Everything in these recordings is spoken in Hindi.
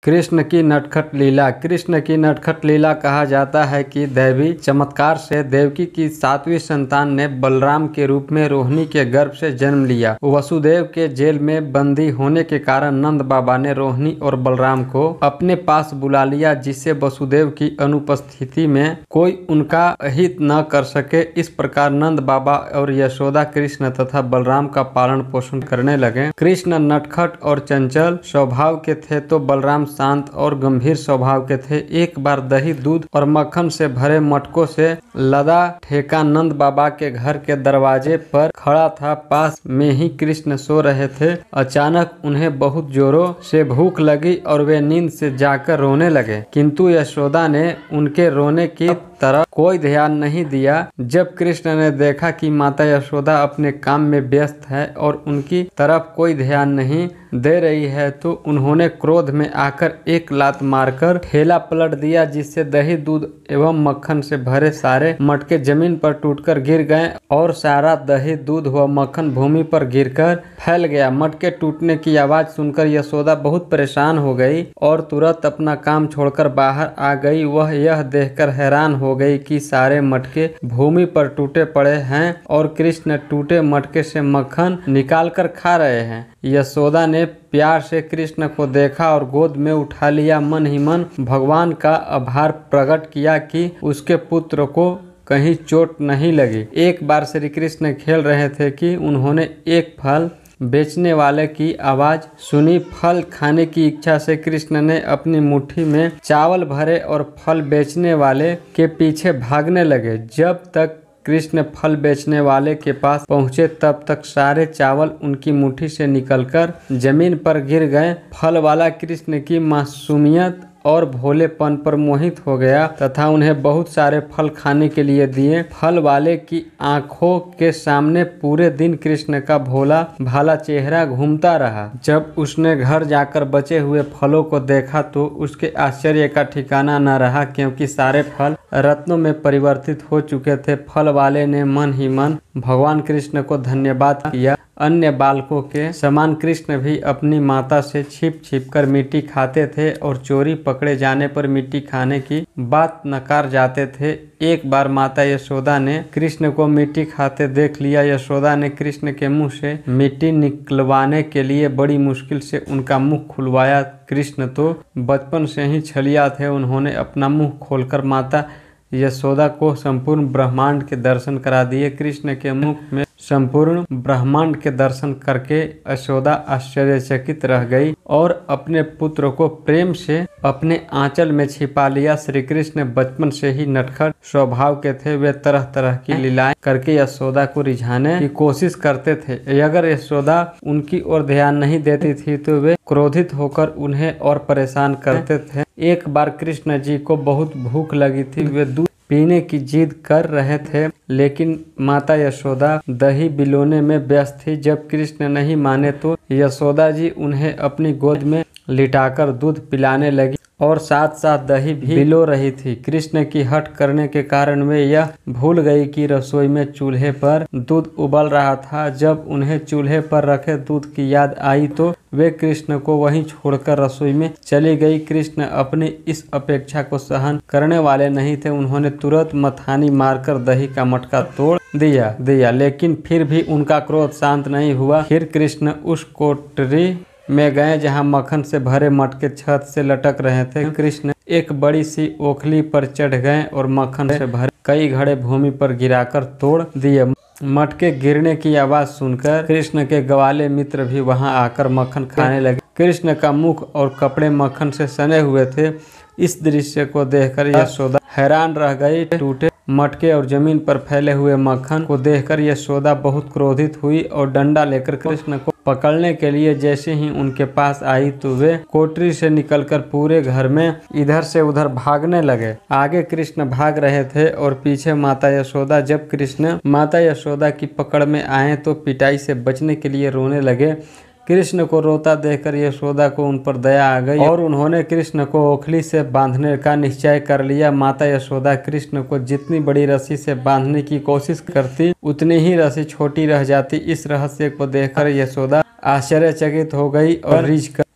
कृष्ण की नटखट लीला। कृष्ण की नटखट लीला कहा जाता है कि दैवी चमत्कार से देवकी की 7वीं संतान ने बलराम के रूप में रोहिणी के गर्भ से जन्म लिया। वसुदेव के जेल में बंदी होने के कारण नंद बाबा ने रोहिणी और बलराम को अपने पास बुला लिया, जिससे वसुदेव की अनुपस्थिति में कोई उनका हित न कर सके। इस प्रकार नंद बाबा और यशोदा कृष्ण तथा बलराम का पालन पोषण करने लगे। कृष्ण नटखट और चंचल स्वभाव के थे तो बलराम शांत और गंभीर स्वभाव के थे। एक बार दही, दूध और मक्खन से भरे मटकों से लदा ठेका नंद बाबा के घर के दरवाजे पर खड़ा था। पास में ही कृष्ण सो रहे थे। अचानक उन्हें बहुत जोरों से भूख लगी और वे नींद से जाकर रोने लगे, किंतु यशोदा ने उनके रोने की तरफ कोई ध्यान नहीं दिया। जब कृष्ण ने देखा कि माता यशोदा अपने काम में व्यस्त है और उनकी तरफ कोई ध्यान नहीं दे रही है, तो उन्होंने क्रोध में आकर एक लात मारकर ठेला पलट दिया, जिससे दही, दूध एवं मक्खन से भरे सारे मटके जमीन पर टूटकर गिर गए और सारा दही, दूध व मक्खन भूमि पर गिरकर फैल गया। मटके टूटने की आवाज सुनकर यशोदा बहुत परेशान हो गई और तुरंत अपना काम छोड़कर बाहर आ गई। वह यह देखकर हैरान हो गई कि सारे मटके भूमि पर टूटे पड़े हैं और कृष्ण टूटे मटके से मक्खन निकालकर खा रहे हैं। यशोदा ने प्यार से कृष्ण को देखा और गोद में उठा लिया। मन ही मन भगवान का आभार प्रकट किया कि उसके पुत्र को कहीं चोट नहीं लगी। एक बार श्री कृष्ण खेल रहे थे कि उन्होंने एक फल बेचने वाले की आवाज सुनी। फल खाने की इच्छा से कृष्ण ने अपनी मुट्ठी में चावल भरे और फल बेचने वाले के पीछे भागने लगे। जब तक कृष्ण फल बेचने वाले के पास पहुंचे, तब तक सारे चावल उनकी मुट्ठी से निकलकर जमीन पर गिर गए। फल वाला कृष्ण की मासूमियत और भोलेपन पर मोहित हो गया तथा उन्हें बहुत सारे फल खाने के लिए दिए। फल वाले की आंखों के सामने पूरे दिन कृष्ण का भोला भाला चेहरा घूमता रहा। जब उसने घर जाकर बचे हुए फलों को देखा तो उसके आश्चर्य का ठिकाना न रहा, क्योंकि सारे फल रत्नों में परिवर्तित हो चुके थे। फल वाले ने मन ही मन भगवान कृष्ण को धन्यवाद किया। अन्य बालकों के समान कृष्ण भी अपनी माता से छिप छिप कर मिट्टी खाते थे और चोरी पकड़े जाने पर मिट्टी खाने की बात नकार जाते थे। एक बार माता यशोदा ने कृष्ण को मिट्टी खाते देख लिया। यशोदा ने कृष्ण के मुंह से मिट्टी निकलवाने के लिए बड़ी मुश्किल से उनका मुंह खुलवाया। कृष्ण तो बचपन से ही छलिया थे। उन्होंने अपना मुंह खोलकर माता यशोदा को संपूर्ण ब्रह्मांड के दर्शन करा दिए। कृष्ण के मुख में संपूर्ण ब्रह्मांड के दर्शन करके यशोदा आश्चर्यचकित रह गई और अपने पुत्र को प्रेम से अपने आंचल में छिपा लिया। श्री कृष्ण बचपन से ही नटखट स्वभाव के थे। वे तरह तरह की लीलाएं करके यशोदा को रिझाने की कोशिश करते थे। अगर यशोदा उनकी ओर ध्यान नहीं देती थी तो वे क्रोधित होकर उन्हें और परेशान करते थे। एक बार कृष्ण जी को बहुत भूख लगी थी। वे दूध पीने की जिद कर रहे थे, लेकिन माता यशोदा दही बिलोने में व्यस्त थी। जब कृष्ण नहीं माने तो यशोदा जी उन्हें अपनी गोद में लिटाकर दूध पिलाने लगी और साथ साथ दही भी बिलो रही थी। कृष्ण की हट करने के कारण वे यह भूल गई कि रसोई में चूल्हे पर दूध उबल रहा था। जब उन्हें चूल्हे पर रखे दूध की याद आई तो वे कृष्ण को वहीं छोड़कर रसोई में चली गई। कृष्ण अपनी इस अपेक्षा को सहन करने वाले नहीं थे। उन्होंने तुरंत मथानी मारकर दही का मटका तोड़ दिया, लेकिन फिर भी उनका क्रोध शांत नहीं हुआ। फिर कृष्ण उस कोठरी में गए जहां मक्खन से भरे मटके छत से लटक रहे थे। कृष्ण एक बड़ी सी ओखली पर चढ़ गए और मक्खन से भरे कई घड़े भूमि पर गिराकर तोड़ दिए। मटके गिरने की आवाज सुनकर कृष्ण के ग्वाले मित्र भी वहां आकर मक्खन खाने लगे। कृष्ण का मुख और कपड़े मक्खन से सने हुए थे। इस दृश्य को देखकर यशोदा हैरान रह गई। टूटे मटके और जमीन पर फैले हुए मक्खन को देखकर यशोदा बहुत क्रोधित हुई और डंडा लेकर कृष्ण को पकड़ने के लिए जैसे ही उनके पास आई तो वे कोठरी से निकलकर पूरे घर में इधर से उधर भागने लगे। आगे कृष्ण भाग रहे थे और पीछे माता यशोदा। जब कृष्ण माता यशोदा की पकड़ में आए तो पिटाई से बचने के लिए रोने लगे। कृष्ण को रोता देखकर यशोदा को उन पर दया आ गई और उन्होंने कृष्ण को ओखली से बांधने का निश्चय कर लिया। माता यशोदा कृष्ण को जितनी बड़ी रस्सी से बांधने की कोशिश करती, उतनी ही रस्सी छोटी रह जाती। इस रहस्य को देखकर यशोदा आश्चर्यचकित हो गई और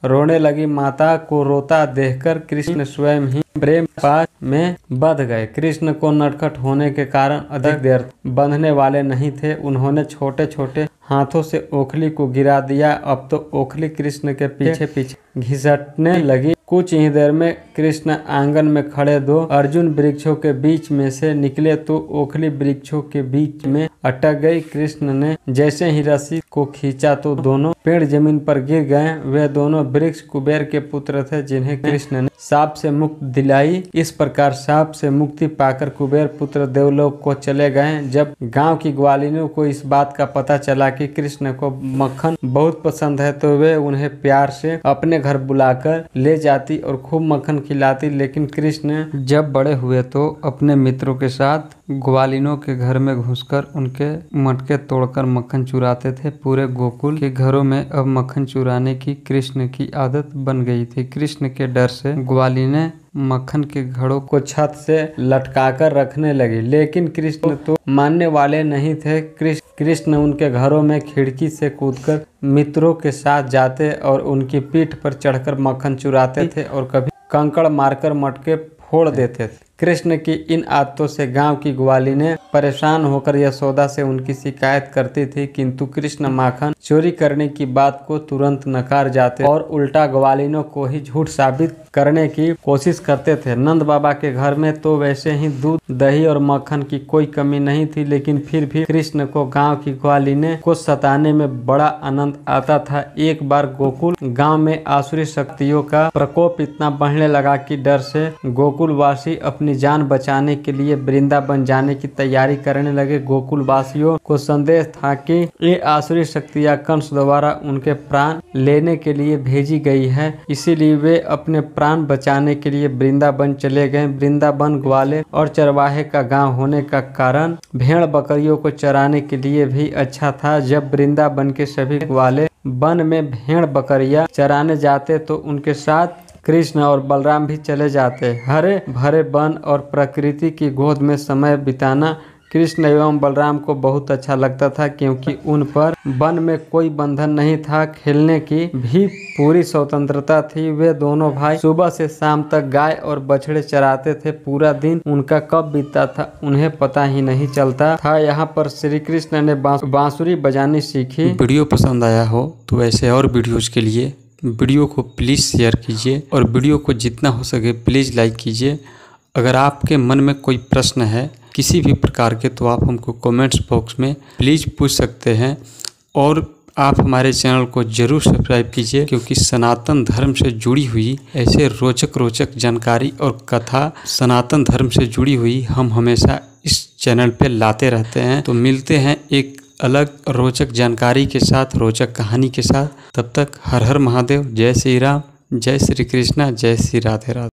रोने लगी माता को रोता देखकर कृष्ण स्वयं ही प्रेम पाश में बंध गए। कृष्ण को नटखट होने के कारण अधिक देर बंधने वाले नहीं थे। उन्होंने छोटे छोटे हाथों से ओखली को गिरा दिया। अब तो ओखली कृष्ण के पीछे पीछे घिसटने लगी। कुछ ही देर में कृष्ण आंगन में खड़े दो अर्जुन वृक्षों के बीच में से निकले तो ओखली वृक्षों के बीच में अटक गई। कृष्ण ने जैसे ही रस्सी को खींचा तो दोनों पेड़ जमीन पर गिर गए। वे दोनों वृक्ष कुबेर के पुत्र थे जिन्हें कृष्ण ने साप से मुक्ति दिलाई। इस प्रकार साप से मुक्ति पाकर कुबेर पुत्र देवलोक को चले गए। जब गांव की ग्वालिनों को इस बात का पता चला कि कृष्ण को मक्खन बहुत पसंद है तो वे उन्हें प्यार से अपने घर बुलाकर ले जाती और खूब मक्खन खिलाती। लेकिन कृष्ण जब बड़े हुए तो अपने मित्रों के साथ ग्वालिनों के घर में घुसकर उनके मटके तोड़कर मक्खन चुराते थे। पूरे गोकुल के घरों में अब मक्खन चुराने की कृष्ण की आदत बन गई थी। कृष्ण के डर से ग्वालिनें मक्खन के घड़ों को छत से लटकाकर रखने लगी, लेकिन कृष्ण तो मानने वाले नहीं थे। कृष्ण उनके घरों में खिड़की से कूदकर मित्रों के साथ जाते और उनकी पीठ पर चढ़कर मक्खन चुराते थे और कभी कंकड़ मारकर मटके फोड़ देते थे। कृष्ण की इन आदतों से गांव की ग्वालिनें परेशान होकर यशोदा से उनकी शिकायत करती थी, किंतु कृष्ण माखन चोरी करने की बात को तुरंत नकार जाते और उल्टा ग्वालिनों को ही झूठ साबित करने की कोशिश करते थे। नंद बाबा के घर में तो वैसे ही दूध, दही और मक्खन की कोई कमी नहीं थी, लेकिन फिर भी कृष्ण को गांव की ग्वालिनें को सताने में बड़ा आनंद आता था। एक बार गोकुल गांव में आसुरी शक्तियों का प्रकोप इतना बढ़ने लगा कि डर से गोकुलवासी अपनी जान बचाने के लिए वृंदावन जाने की तैयारी करने लगे। गोकुल वासियों को संदेश था कि ये आसुरी शक्तियां कंस द्वारा उनके प्राण लेने के लिए भेजी गई है, इसीलिए वे अपने प्राण बचाने के लिए वृंदावन चले गए। वृंदावन ग्वाले और चरवाहे का गांव होने का कारण भेड़ बकरियों को चराने के लिए भी अच्छा था। जब वृंदावन के सभी ग्वाले वन में भेड़ बकरियां चराने जाते तो उनके साथ कृष्ण और बलराम भी चले जाते। हरे भरे वन और प्रकृति की गोद में समय बिताना कृष्ण एवं बलराम को बहुत अच्छा लगता था, क्योंकि उन पर वन में कोई बंधन नहीं था। खेलने की भी पूरी स्वतंत्रता थी। वे दोनों भाई सुबह से शाम तक गाय और बछड़े चराते थे। पूरा दिन उनका कब बीतता था उन्हें पता ही नहीं चलता था। यहाँ पर श्री कृष्ण ने बांसुरी बजानी सीखी। वीडियो पसंद आया हो तो ऐसे और वीडियोज के लिए वीडियो को प्लीज़ शेयर कीजिए और वीडियो को जितना हो सके प्लीज़ लाइक कीजिए। अगर आपके मन में कोई प्रश्न है किसी भी प्रकार के तो आप हमको कमेंट्स बॉक्स में प्लीज़ पूछ सकते हैं। और आप हमारे चैनल को ज़रूर सब्सक्राइब कीजिए, क्योंकि सनातन धर्म से जुड़ी हुई ऐसे रोचक जानकारी और कथा सनातन धर्म से जुड़ी हुई हम हमेशा इस चैनल पे लाते रहते हैं। तो मिलते हैं एक अलग रोचक जानकारी के साथ, रोचक कहानी के साथ। तब तक हर हर महादेव, जय श्री राम, जय श्री कृष्णा, जय श्री राधे राधे।